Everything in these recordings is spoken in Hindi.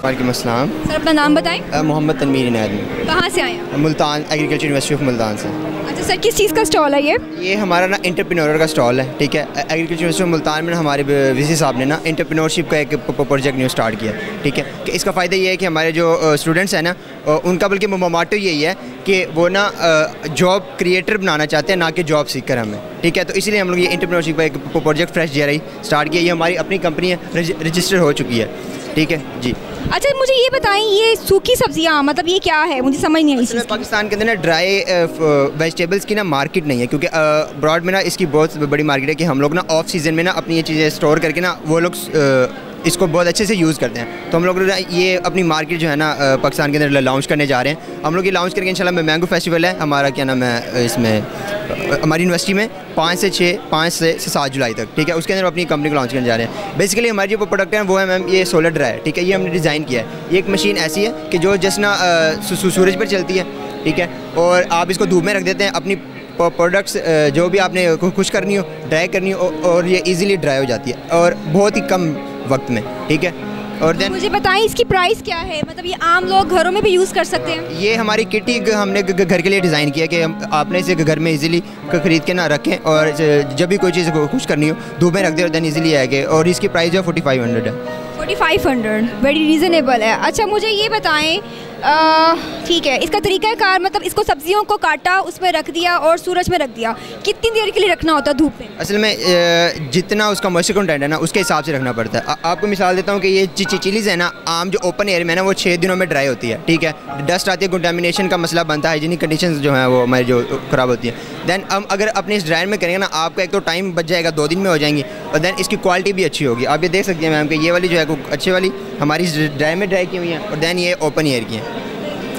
वालेकुम अस्सलाम। सर अपना नाम बताएं। मोहम्मद तनवीर इनायत। कहाँ से आए हैं? Multan agriculture university of Multan से। अच्छा सर, किस चीज़ का स्टॉल है ये? ये हमारा ना एंटरप्रेन्योर का स्टॉल है, ठीक है। एग्रीकल्चर यूनिवर्सिटी ऑफ मुल्तान में हमारे वीसी साहब ने ना एंटरप्रेन्योरशिप का एक प्रोजेक्ट न्यू स्टार्ट किया, ठीक है। कि इसका फ़ायदा ये है कि हमारे जो स्टूडेंट्स हैं ना, उनका बल्कि मोटो यही है कि वो ना जॉब क्रिएटर बनाना चाहते हैं, ना कि जॉब सीकर हमें, ठीक है। तो इसलिए हम लोग ये एंटरप्रेन्योरशिप का एक प्रोजेक्ट फ्रेश JRI स्टार्ट किया। ये हमारी अपनी कंपनी है, रजिस्टर हो चुकी है, ठीक है जी। अच्छा मुझे ये बताएं, ये सूखी सब्जियां मतलब ये क्या है? मुझे समझ नहीं आई इसमें। पाकिस्तान के अंदर ना ड्राई वेजिटेबल्स की ना मार्केट नहीं है, क्योंकि ब्रॉड में ना इसकी बहुत बड़ी मार्केट है कि हम लोग ना ऑफ सीज़न में ना अपनी ये चीज़ें स्टोर करके ना वो लोग इसको बहुत अच्छे से यूज़ करते हैं। तो हम लोग ये अपनी मार्केट जो है ना पाकिस्तान के अंदर लॉन्च करने जा रहे हैं। हम लोग ये लॉन्च करके इंशाल्लाह मैंगो फेस्टिवल है हमारा, क्या नाम है, इसमें हमारी यूनिवर्सिटी में 5 से 7 जुलाई तक, ठीक है। उसके अंदर अपनी कंपनी को लॉन्च करने जा रहे हैं। बेसिकली हमारी जो प्रोडक्ट है वो है मैम ये सोलर ड्राई, ठीक है। ये हमने डिज़ाइन किया है। ये एक मशीन ऐसी है कि जो जस्ट ना सूरज पर चलती है, ठीक है। और आप इसको धूप में रख देते हैं, अपनी प्रोडक्ट्स जो भी आपने खुश करनी हो, ड्राई करनी हो, और ये इजीली ड्राई हो जाती है और बहुत ही कम वक्त में, ठीक है। और देन मुझे बताएं इसकी प्राइस क्या है? मतलब ये आम लोग घरों में भी यूज़ कर सकते हैं? ये हमारी किट ही हमने घर के लिए डिज़ाइन किया कि आपने इसे घर में इजीली ख़रीद के ना रखें, और जब भी कोई चीज़ खुश करनी हो धूप में रख दे और देन इजीली आएगी। और इसकी प्राइस जो 4500 है। 4500 वेरी रीज़नेबल है। अच्छा मुझे ये बताएं, ठीक है, इसका तरीका कार मतलब इसको सब्जियों को काटा, उसमें रख दिया और सूरज में रख दिया, कितनी देर के लिए रखना होता है धूप में? असल में जितना उसका मॉइस्चर कंटेंट है ना उसके हिसाब से रखना पड़ता है। आपको मिसाल देता हूँ कि ये चिलीज़ है ना, आम जो ओपन एयर में ना वो 6 दिनों में ड्राई होती है, ठीक है। डस्ट आती है, कंटामिनेशन का मसला बनता है, हाइजीनिक कंडीशन जो है वो हमारी जो ख़राब होती है। दैन हम अगर अपने इस ड्रायर में करेंगे ना, आपका एक तो टाइम बच जाएगा, 2 दिन में हो जाएंगी, और दैन इसकी क्वालिटी भी अच्छी होगी। आप ये देख सकते हैं मैम कि ये वाली जो है अच्छी वाली हमारी ड्राई में ड्राई की हुई है, और दैन ये ओपन एयर की है,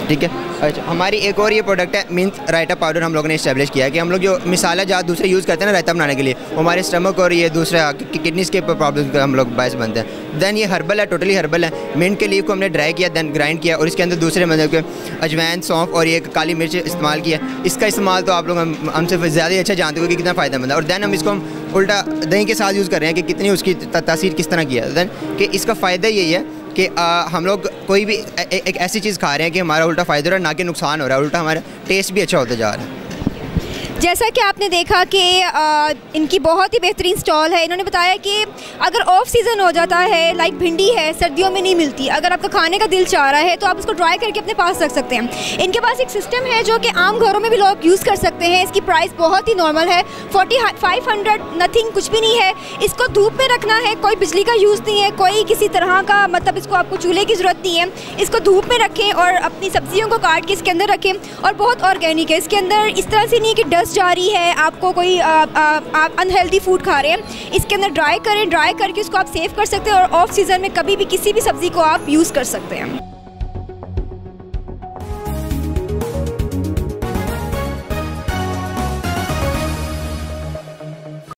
ठीक है। अच्छा हमारी एक और ये प्रोडक्ट है मिंट रायता पाउडर, हम लोगों ने इस्टेब्लिश किया है कि हम लोग जो मिसाला जात दूसरे यूज़ करते हैं ना रायता बनाने के लिए, वो हमारे स्टमक और ये दूसरा किडनीज़ के प्रॉब्लम का हम लोग बायस बनते हैं। दैन ये हर्बल है, टोटली हर्बल है। मिंट के लीफ को हमने ड्राई किया, दैन ग्राइंड किया, और इसके अंदर दूसरे मतलब के अजवैन, सौंफ और ये काली मिर्च इस्तेमाल किया। इसका इस्तेमाल तो आप लोग हमसे ज़्यादा अच्छा जानते हो कि कितना फ़ायदेमंद है। और दैन हम इसको हम उल्टा दही के साथ यूज़ कर रहे हैं कि कितनी उसकी तासीर किस तरह की है। दैन कि इसका फ़ायदा यही है कि हम लोग कोई भी एक ऐसी चीज़ खा रहे हैं कि हमारा उल्टा फ़ायदा हो रहा है, ना कि नुकसान हो रहा है, उल्टा हमारा टेस्ट भी अच्छा होता जा रहा है। जैसा कि आपने देखा कि इनकी बहुत ही बेहतरीन स्टॉल है। इन्होंने बताया कि अगर ऑफ सीज़न हो जाता है, लाइक भिंडी है, सर्दियों में नहीं मिलती, अगर आपका खाने का दिल चाह रहा है तो आप उसको ड्राई करके अपने पास रख सकते हैं। इनके पास एक सिस्टम है जो कि आम घरों में भी लोग यूज़ कर सकते हैं। इसकी प्राइस बहुत ही नॉर्मल है, 4500, नथिंग, कुछ भी नहीं है। इसको धूप में रखना है, कोई बिजली का यूज़ नहीं है, कोई किसी तरह का मतलब इसको आपको चूल्हे की ज़रूरत नहीं है। इसको धूप में रखें और अपनी सब्जियों को काट के इसके अंदर रखें, और बहुत ऑर्गेनिक है। इसके अंदर इस तरह से नहीं कि डस्ट जा रही है, आपको कोई आप अनहेल्दी फूड खा रहे हैं। इसके अंदर ड्राई करें, ड्राई करके उसको आप सेव कर सकते हैं, और ऑफ सीज़न में कभी भी किसी भी सब्ज़ी को आप यूज़ कर सकते हैं।